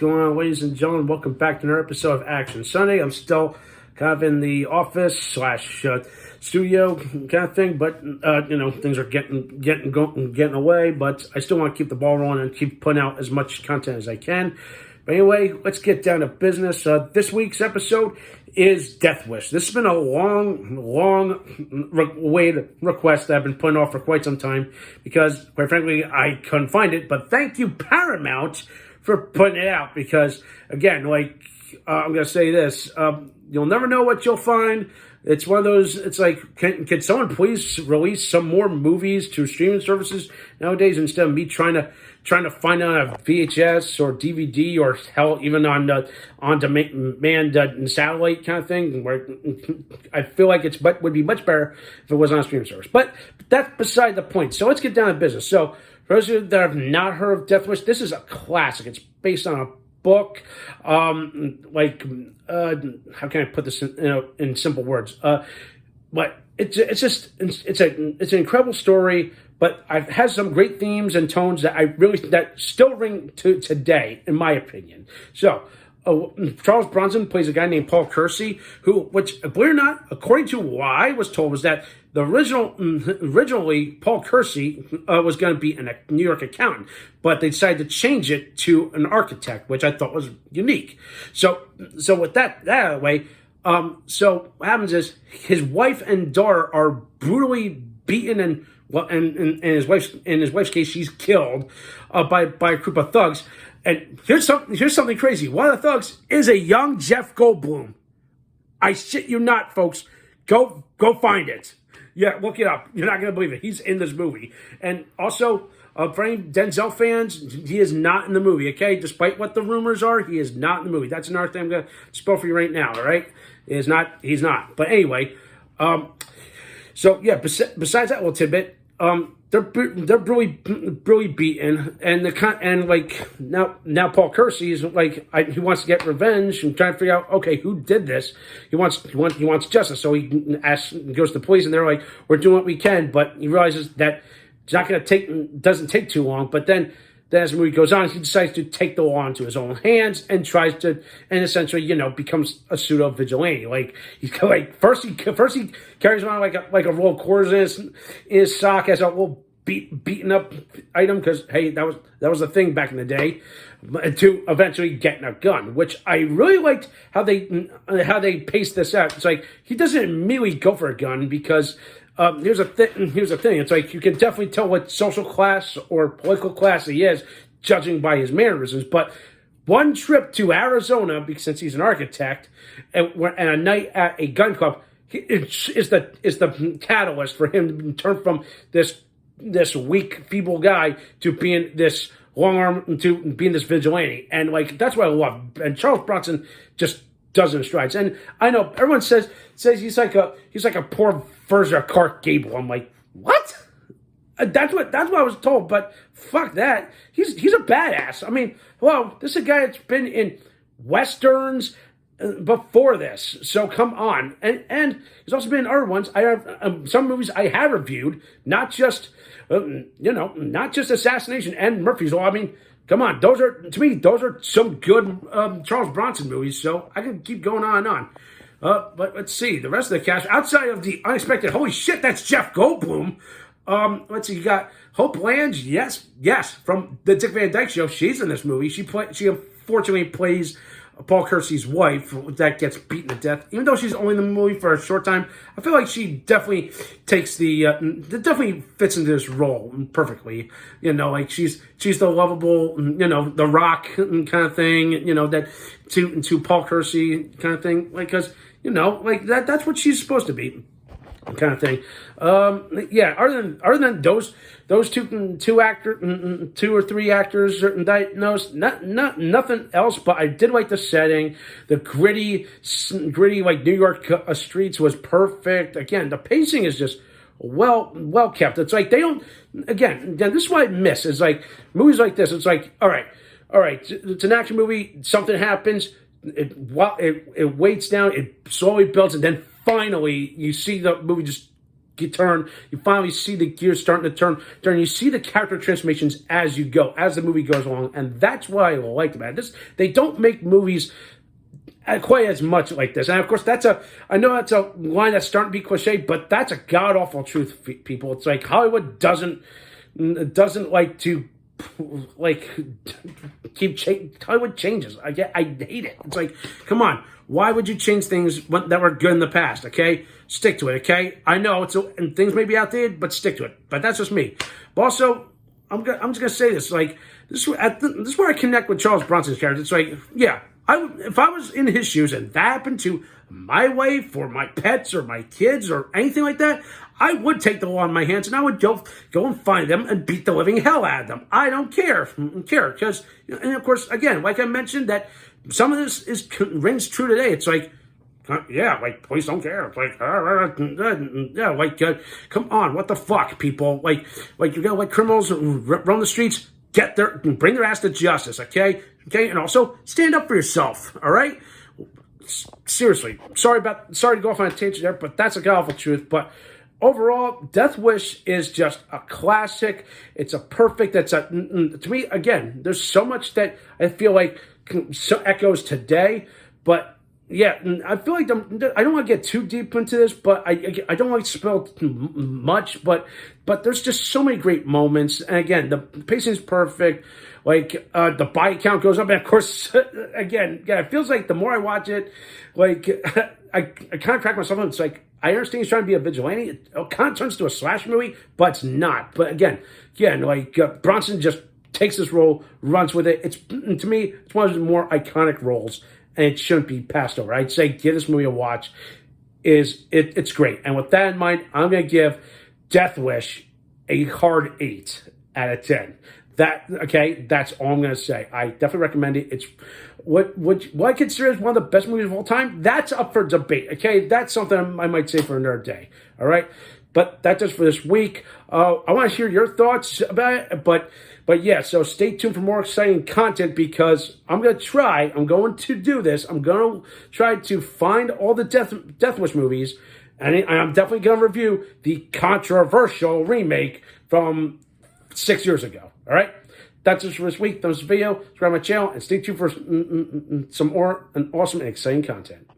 going on, ladies and gentlemen? Welcome back to another episode of Action Sunday. I'm still kind of in the office slash studio kind of thing, but things are getting away. But I still want to keep the ball rolling and keep putting out as much content as I can. But anyway, let's get down to business. This week's episode is Death Wish. This has been a long waited request that I've been putting off for quite some time because, quite frankly, I couldn't find it. But thank you, Paramount, for putting it out because, again, I'm going to say this. You'll never know what you'll find. It's one of those, it's like, can someone please release some more movies to streaming services nowadays instead of me trying to find out a VHS or DVD or hell, even on demand satellite kind of thing, where I feel like would be much better if it was on a streaming service. But that's beside the point. So let's get down to business. So for those of you that have not heard of Death Wish, this is a classic. It's based on a book. How can I put this in simple words? But it's an incredible story. But it has some great themes and tones that still ring to today, in my opinion. So, Charles Bronson plays a guy named Paul Kersey, which, believe it or not, according to what I was told, was that originally Paul Kersey was going to be a New York accountant, but they decided to change it to an architect, which I thought was unique. So with that out of the way, so what happens is his wife and daughter are brutally beaten and. Well, and in his wife's case, she's killed by a group of thugs. And here's something crazy. One of the thugs is a young Jeff Goldblum. I shit you not, folks. Go find it. Yeah, look it up. You're not gonna believe it. He's in this movie. And also, for any Denzel fans, he is not in the movie. Okay, despite what the rumors are, he is not in the movie. That's another thing I'm gonna spell for you right now. All right, he's not. But anyway, so yeah. Besides that little tidbit. They're brutally beaten, and now Paul Kersey is he wants to get revenge and trying to figure out who did this. He wants justice, so he goes to the police, and they're like, we're doing what we can, but he realizes that it's not going to doesn't take too long. But then as the movie goes on, he decides to take the law into his own hands and tries to, and essentially, becomes a pseudo vigilante. First he carries around like a roll of quarters in his sock as a little beaten up item because hey, that was a thing back in the day. To eventually getting a gun, which I really liked how they paced this out. It's like he doesn't immediately go for a gun because. Here's the thing. It's like you can definitely tell what social class or political class he is, judging by his mannerisms. But one trip to Arizona, because since he's an architect, and a night at a gun club is the catalyst for him to turn from this weak, feeble guy to being this long arm to being this vigilante. And that's what I love. And Charles Bronson just does it in strides. And I know everyone says he's like a poor version of Clark Gable. I'm like, what? That's what I was told. But fuck that. He's a badass. I mean, well, this is a guy that's been in westerns before this. So come on. And he's also been in other ones. I have some movies I have reviewed, not just Assassination and Murphy's Law. I mean, come on, those are some good Charles Bronson movies, so I can keep going on and on. But let's see, the rest of the cast, outside of the unexpected, holy shit, that's Jeff Goldblum. Let's see, you got Hope Lange, yes, from the Dick Van Dyke Show. She's in this movie. She unfortunately plays Paul Kersey's wife that gets beaten to death. Even though she's only in the movie for a short time, I feel like she definitely takes definitely fits into this role perfectly. She's the lovable, the Rock kind of thing, that to Paul Kersey kind of thing, because that's what she's supposed to be. Kind of thing. Other than those two or three actors, nothing else. But I did like the setting, the gritty New York streets was perfect. Again, the pacing is just well kept. It's like they don't. Again, this is what I miss. Is like movies like this. It's like all right. It's an action movie. Something happens. It weights down. It slowly builds, and then finally you see the movie just turn. You finally see the gears starting to turn. You see the character transformations as you go, as the movie goes along, and that's what I liked about it. They don't make movies quite as much like this. And of course, I know that's a line that's starting to be cliche, but that's a god-awful truth, people. It's like Hollywood doesn't like to Hollywood changes. I hate it. It's like, come on, why would you change things that were good in the past? Okay, stick to it. Okay, I know and things may be outdated, but stick to it. But that's just me. But also, I'm just gonna say this. Like, this is where I connect with Charles Bronson's character. It's like, yeah, if I was in his shoes and that happened to my wife or my pets or my kids or anything like that, I would take the law in my hands and I would go and find them and beat the living hell out of them. I don't care because, and of course, again, like I mentioned, that some of this rings true today. It's like, yeah, like, police don't care. It's like, yeah, like, come on, what the fuck, people? Like you got like criminals roam the streets, bring their ass to justice, okay, and also stand up for yourself, all right? Seriously, sorry to go off on a tangent there, but that's a godful truth. But overall, Death Wish is just a classic. It's to me, again, there's so much that I feel like echoes today, but yeah, I feel like I don't want to get too deep into this, but I don't want to spill much, but there's just so many great moments, and again, the pacing is perfect. Like, the body count goes up, and of course, again, it feels like the more I watch it, like, I kind of crack myself up. It's like, I understand he's trying to be a vigilante. It kind of turns to a slasher movie, but it's not. But again, like, Bronson just takes this role, runs with it. To me, it's one of the more iconic roles, and it shouldn't be passed over. I'd say give this movie a watch. It's great. And with that in mind, I'm going to give Death Wish a hard 8 out of 10. That's all I'm going to say. I definitely recommend it. It's what I consider as one of the best movies of all time. That's up for debate, okay? That's something I might say for another day, all right? But that's just for this week. I want to hear your thoughts about it, but yeah, so stay tuned for more exciting content because I'm going to do this. I'm going to try to find all the Death Wish movies, and I'm definitely going to review the controversial remake from 6 years ago. All right, that's it for this week. That was the video. Subscribe to my channel and stay tuned for some more awesome and exciting content.